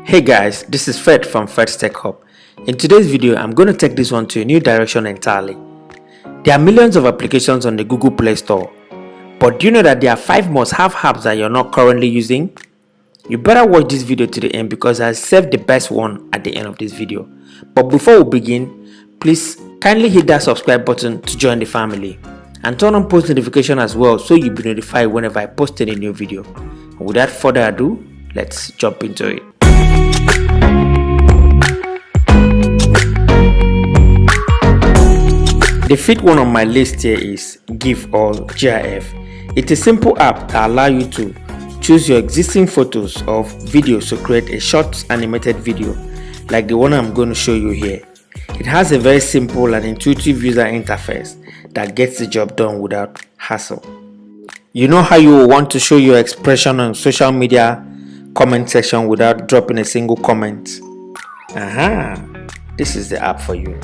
Hey guys, this is Fred from Fred's Tech Hub. In today's video, I'm going to take this one to a new direction entirely. There are millions of applications on the Google Play Store, but do you know that there are 5 must-have apps that you're not currently using? You better watch this video to the end because I'll save the best one at the end of this video. But before we begin, please kindly hit that subscribe button to join the family and turn on post notification as well so you'll be notified whenever I post any new video. And without further ado, let's jump into it. The fifth one on my list here is GiveAllJF. It's a simple app that allows you to choose your existing photos or videos to create a short animated video like the one I'm going to show you here. It has a very simple and intuitive user interface that gets the job done without hassle. You know how you will want to show your expression on social media comment section without dropping a single comment? This is the app for you.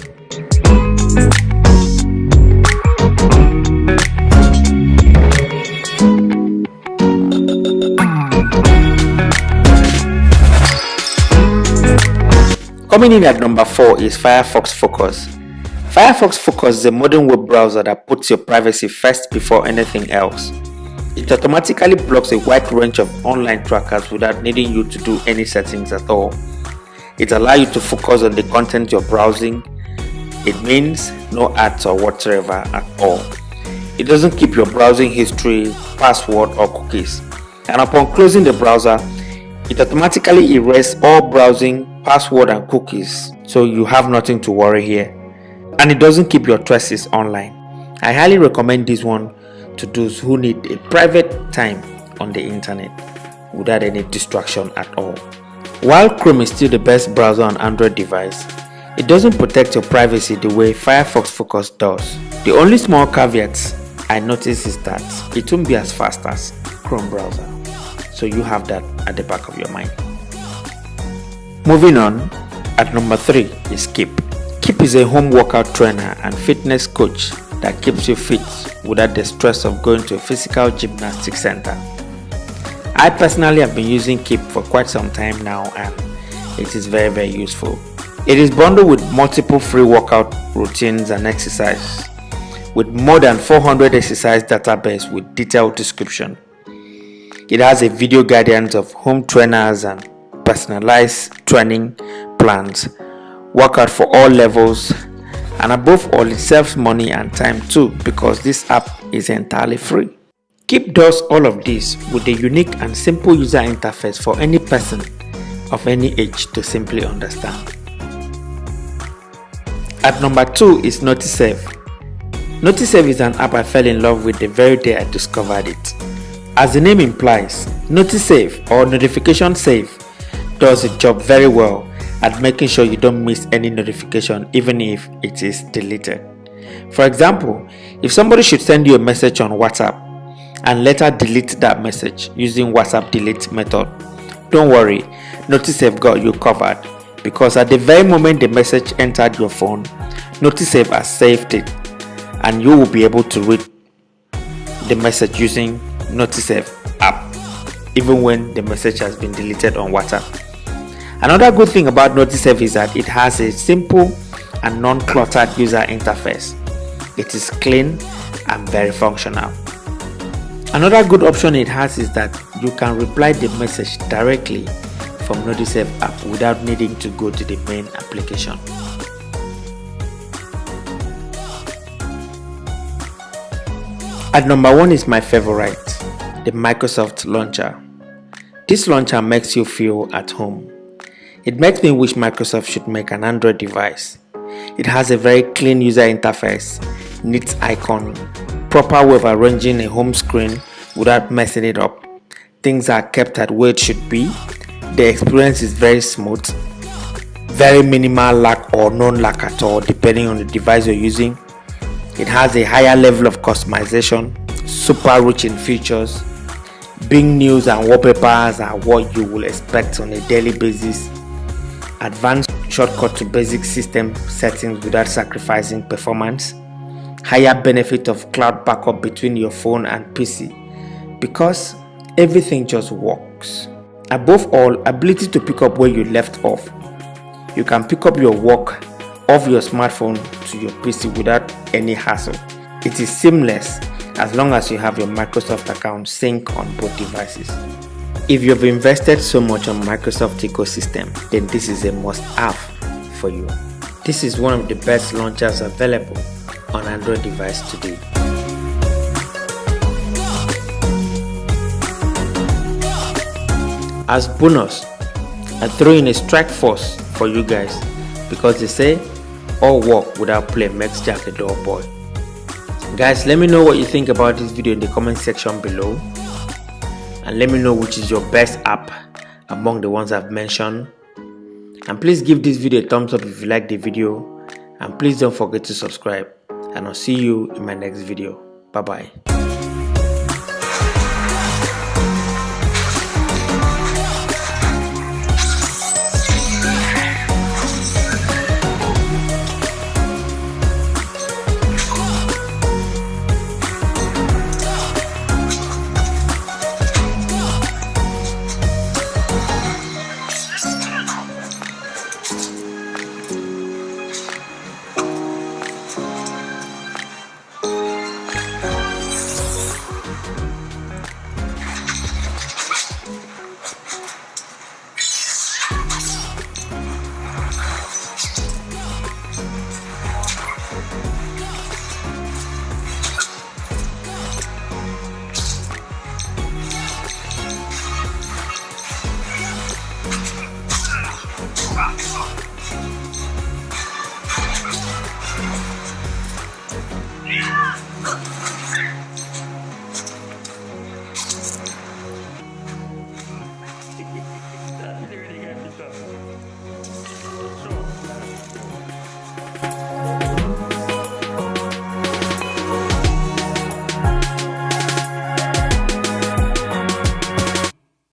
Coming in at number 4 is Firefox Focus. Firefox Focus is a modern web browser that puts your privacy first before anything else. It automatically blocks a wide range of online trackers without needing you to do any settings at all. It allows you to focus on the content you're browsing. It means no ads or whatsoever at all. It doesn't keep your browsing history, password or cookies. And upon closing the browser, it automatically erases all browsing, password and cookies, so you have nothing to worry here. And it doesn't keep your traces online. I highly recommend this one to those who need a private time on the internet without any distraction at all. While Chrome is still the best browser on Android device, it doesn't protect your privacy the way Firefox Focus does. The only small caveat I noticed is that it won't be as fast as Chrome browser. So you have that at the back of your mind. Moving on, at number 3 is Keep. Keep is a home workout trainer and fitness coach that keeps you fit without the stress of going to a physical gymnastics center. I personally have been using Keep for quite some time now and it is very useful. It is bundled with multiple free workout routines and exercises with more than 400 exercise database with detailed description. It has a video guidance of home trainers and personalized training plans, workout for all levels, and above all, it saves money and time too because this app is entirely free. Keep does all of this with a unique and simple user interface for any person of any age to simply understand. At number 2 is Notisave. Notisave is an app I fell in love with the very day I discovered it. As the name implies, Notisave or Notification Save does its job very well at making sure you don't miss any notification even if it is deleted. For example, if somebody should send you a message on WhatsApp and later delete that message using WhatsApp delete method, don't worry, Notisave got you covered because at the very moment the message entered your phone, Notisave has saved it and you will be able to read the message using Notisave app even when the message has been deleted on WhatsApp. Another good thing about Notisave is that it has a simple and non-cluttered user interface. It is clean and very functional. Another good option it has is that you can reply the message directly from Notisave app without needing to go to the main application. At number 1 is my favorite, the Microsoft Launcher. This launcher makes you feel at home. It makes me wish Microsoft should make an Android device. It has a very clean user interface, neat icon, proper way of arranging a home screen without messing it up. Things are kept at where it should be. The experience is very smooth, very minimal lag or no lag at all depending on the device you're using. It has a higher level of customization, super rich in features. Bing news and wallpapers are what you will expect on a daily basis. Advanced shortcut to basic system settings without sacrificing performance. Higher benefit of cloud backup between your phone and PC because everything just works. Above all, ability to pick up where you left off. You can pick up your work off your smartphone to your PC without any hassle. It is seamless as long as you have your Microsoft account synced on both devices. If you've invested so much on Microsoft ecosystem, then this is a must-have for you. This is one of the best launchers available on Android device today. As bonus, I throw in a strike force for you guys because they say all work without play makes Jack a dull boy. Guys, let me know what you think about this video in the comment section below, and let me know which is your best app among the ones I've mentioned. And please give this video a thumbs up if you like the video, and please don't forget to subscribe, and I'll see you in my next video. Bye bye.